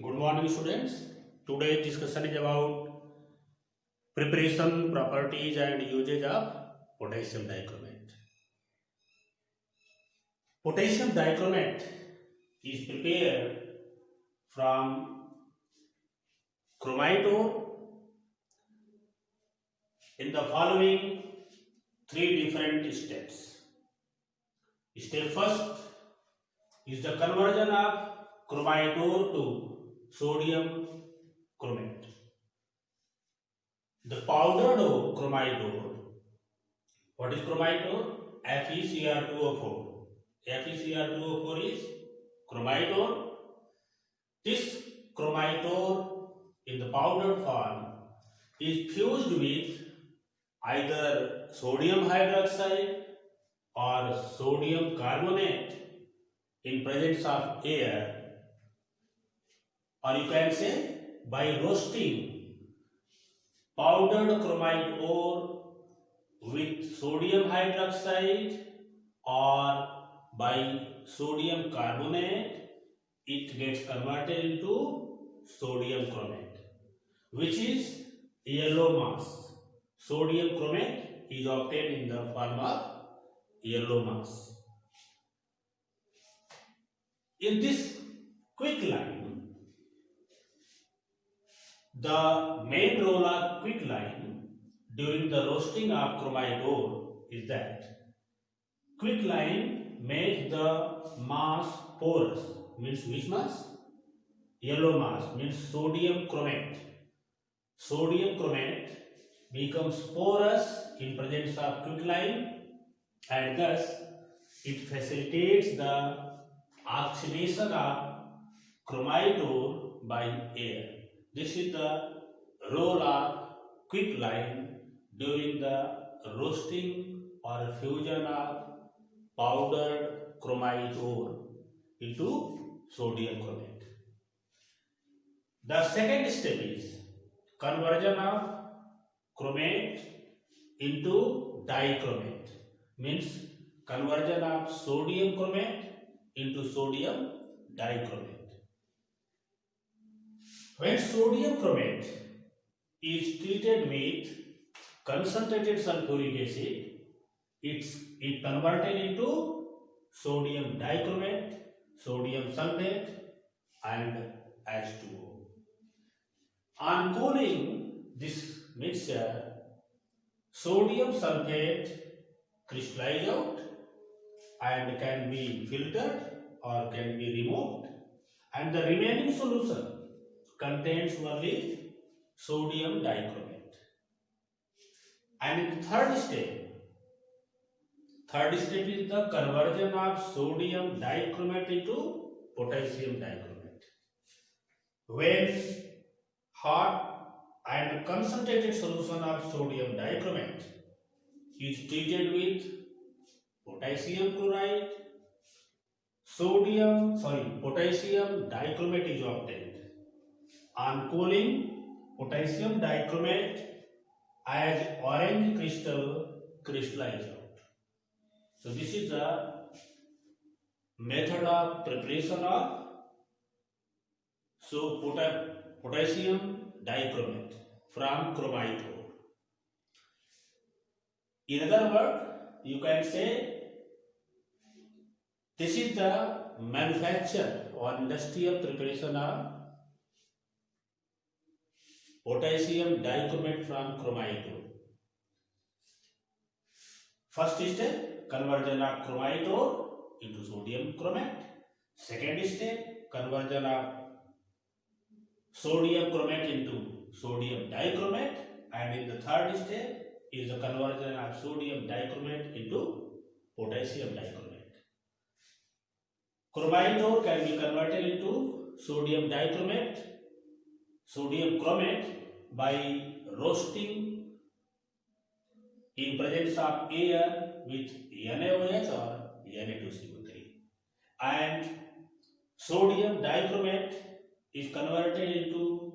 Good morning, students. Today's discussion is about preparation, properties, and usage of potassium dichromate. Potassium dichromate is prepared from chromite ore in the following three different steps. Step first is the conversion of chromite ore to sodium chromate. The powdered ore, chromite ore. What is chromite ore? FeCr2O4. FeCr2O4 is chromite ore. This chromite ore in the powdered form is fused with either sodium hydroxide or sodium carbonate in presence of air, or you can say by roasting powdered chromite ore with sodium hydroxide or by sodium carbonate, it gets converted into sodium chromate, which is yellow mass. Sodium chromate is obtained in the form of yellow mass. In this quick line, the main role of quick line during the roasting of chromite ore is that quick line makes the mass porous. Means which mass? Yellow mass means sodium chromate. Sodium chromate becomes porous in presence of quick line, and thus it facilitates the oxidation of chromite ore by air. This is the role of quick line during the roasting or fusion of powdered chromite ore into sodium chromate. The second step is conversion of chromate into dichromate, means conversion of sodium chromate into sodium dichromate. When sodium chromate is treated with concentrated sulfuric acid, it converted into sodium dichromate, sodium sulfate, and H2O. On cooling this mixture, sodium sulfate crystallizes out and can be filtered or can be removed, and the remaining solution contains only sodium dichromate. And in the third step is the conversion of sodium dichromate into potassium dichromate. When hot and concentrated solution of sodium dichromate is treated with potassium chloride, potassium dichromate is obtained. On cooling, potassium dichromate as orange crystal crystallizes out. So this is the method of preparation of potassium dichromate from chromite ore. In other words, you can say this is the manufacture or industrial preparation of potassium dichromate from chromite ore. First step, conversion of chromite ore into sodium chromate. Second step, conversion of sodium chromate into sodium dichromate. And in the third step is the conversion of sodium dichromate into potassium dichromate. Chromite ore can be converted into sodium dichromate, sodium chromate by roasting in presence of air with NaOH or Na2CO3, and sodium dichromate is converted into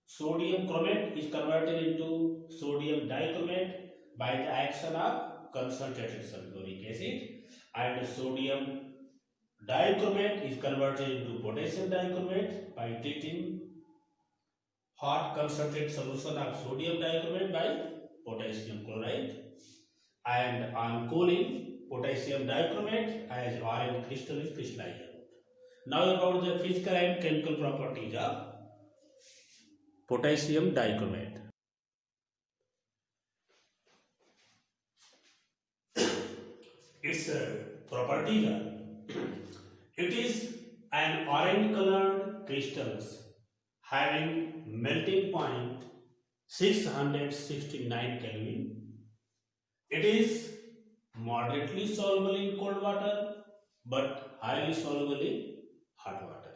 sodium chromate is converted into sodium dichromate by the action of concentrated sulfuric acid, and sodium Dichromate is converted into potassium dichromate by treating hot concentrated solution of sodium dichromate by potassium chloride, and on cooling, potassium dichromate as orange crystal is crystallized. Now about the physical and chemical properties of potassium dichromate. Its properties are it is an orange colored crystals having melting point 669 Kelvin. It is moderately soluble in cold water but highly soluble in hot water.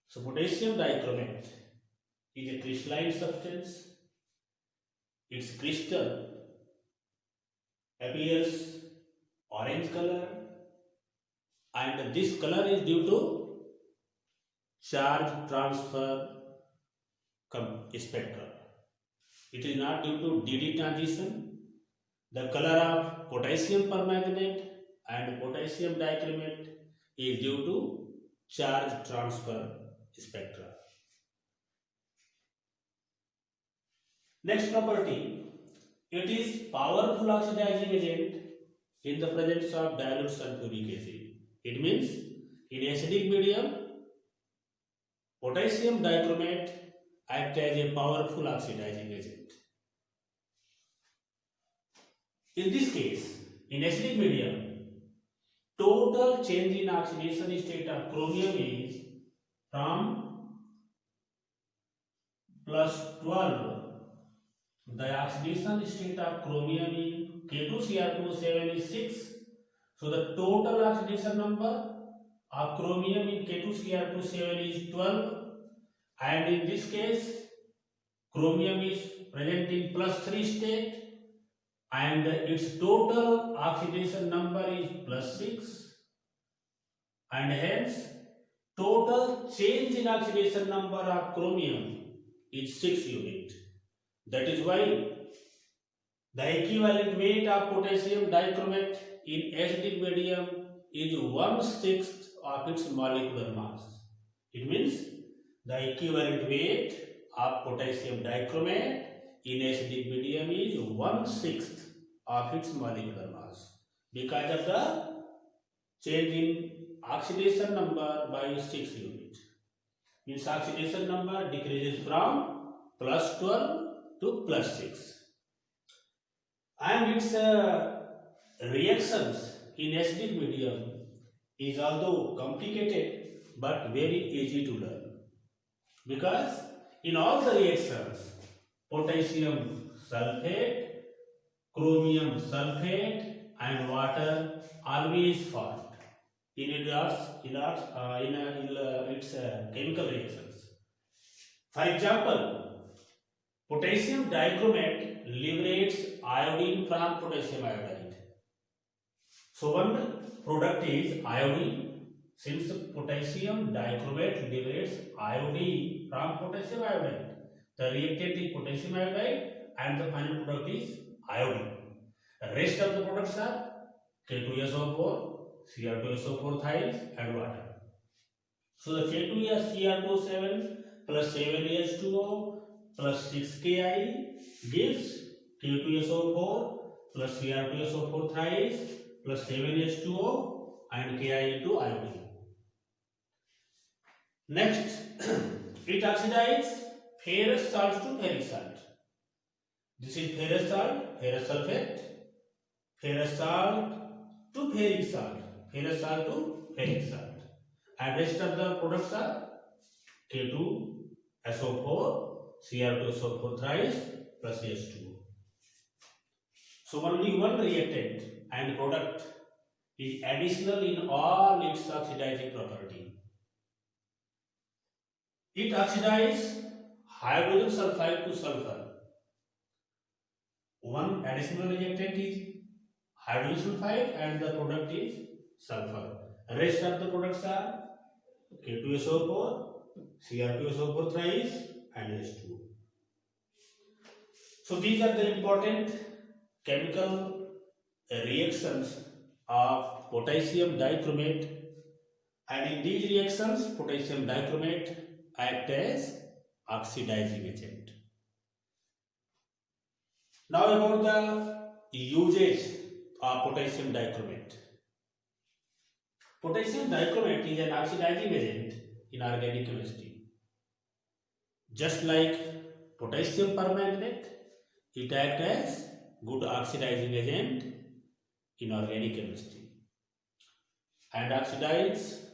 So potassium dichromate is a crystalline substance. Its crystal appears orange color, and this color is due to charge transfer spectra. It is not due to DD transition. The color of potassium permanganate and potassium dichromate is due to charge transfer spectra. Next property, it is powerful oxidizing agent in the presence of dilute sulfuric acid. It means in acidic medium, potassium dichromate acts as a powerful oxidizing agent. In this case, in acidic medium, total change in oxidation state of chromium is from +12. The oxidation state of chromium in K2Cr27 is 6. So the total oxidation number of chromium in K2Cr27 is 12, and in this case chromium is present in +3 state and its total oxidation number is +6, and hence total change in oxidation number of chromium is 6 units. That is why the equivalent weight of potassium dichromate in acidic medium is 1/6 of its molecular mass. It means the equivalent weight of potassium dichromate in acidic medium is 1/6 of its molecular mass because of the change in oxidation number by 6 units. Means oxidation number decreases from +12 to +6. And its reactions in acidic medium is although complicated but very easy to learn, because in all the reactions potassium sulfate, chromium sulfate and water always formed in its chemical reactions. For example, potassium dichromate liberates iodine from potassium iodide. So one product is iodine. Since potassium dichromate liberates iodine from potassium iodide, the reactant is potassium iodide and the final product is iodine. The rest of the products are K2SO4, Cr2SO4 thiols and water. So the K2SCr27 plus 7H2O plus 6Ki gives K2SO4 plus Cr2SO4 thrice plus 7H2O and Ki into iodine. Next, it oxidizes ferrous salt to ferric salt. This is ferrous salt, ferrous sulfate, ferrous salt to ferric salt, ferrous salt to ferric salt, and rest of the products are K2SO4, Cr2SO4 thrice plus H2O. So only one reactant and product is additional in all its oxidizing property. It oxidizes hydrogen sulfide to sulfur. One additional reactant is hydrogen sulfide and the product is sulfur. Rest of the products are K2SO4, Cr2SO4 thrice and H2O. So these are the important chemical reactions of potassium dichromate And in these reactions, potassium dichromate act as oxidizing agent. Now about the usage of potassium dichromate. Potassium dichromate is an oxidizing agent in organic chemistry. Just like potassium permanganate, it acts as good oxidizing agent in organic chemistry and oxidize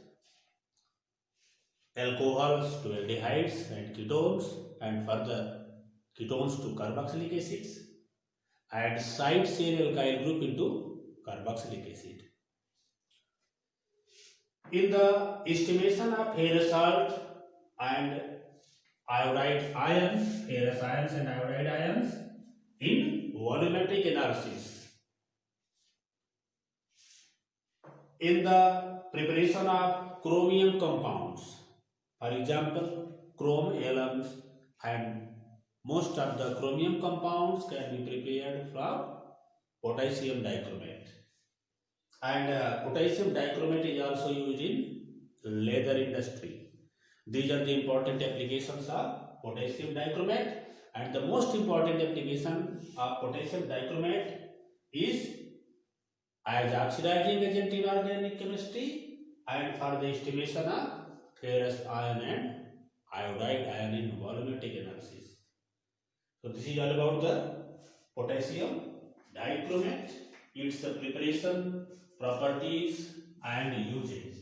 alcohols to aldehydes and ketones and further ketones to carboxylic acids and side chain alkyl group into carboxylic acid. In the estimation of ferrous salt and iodide ions, ferrous ions and iodide ions in volumetric analysis, in the preparation of chromium compounds, for example, chrome elements, and most of the chromium compounds can be prepared from potassium dichromate. And potassium dichromate is also used in leather industry. These are the important applications of potassium dichromate, and the most important application of potassium dichromate is as oxidizing agent in organic chemistry and for the estimation of ferrous ion and iodide ion in volumetric analysis. So this is all about the potassium dichromate, its preparation, properties and usage.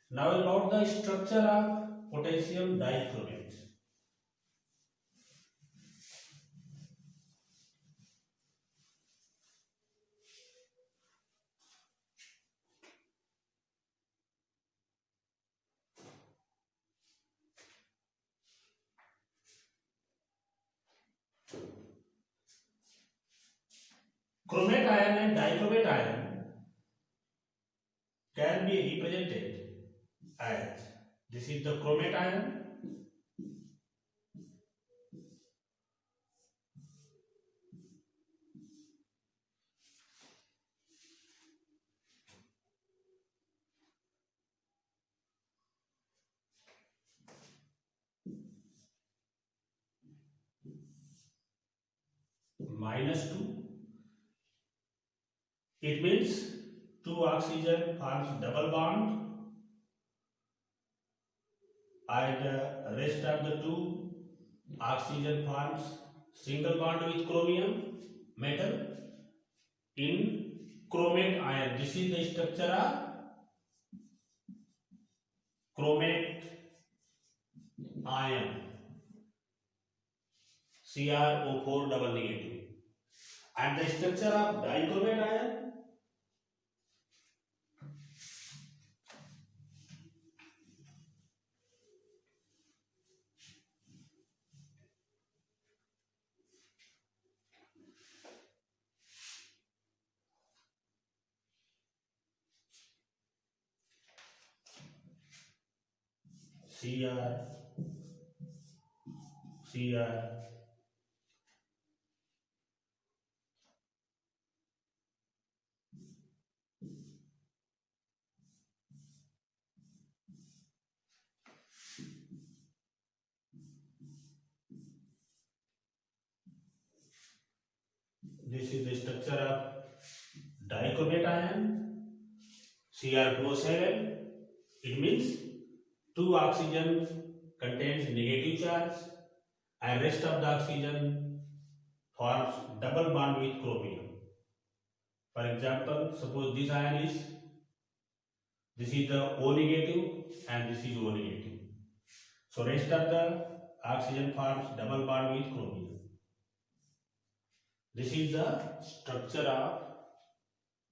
Now about the structure of potassium dichromate. Chromate ion and dichromate ion can be represented as, this is the chromate ion, -2. It means 2 oxygen forms double bond and rest of the 2 oxygen forms single bond with chromium metal in chromate ion. This is the structure of chromate ion, CrO4 double negative. And the structure of dichromate ion, Cr. This is the structure of dichromate ion, Cr2O7. It means 2 oxygen contains negative charge and rest of the oxygen forms double bond with chromium. For example, suppose this ion is, this is the O negative and this is O negative. So rest of the oxygen forms double bond with chromium. This is the structure of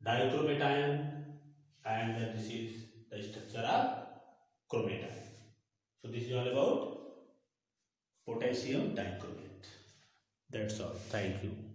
dichromate ion and this is the structure of chromate ion. So this is all about potassium dichromate. That's all. Thank you.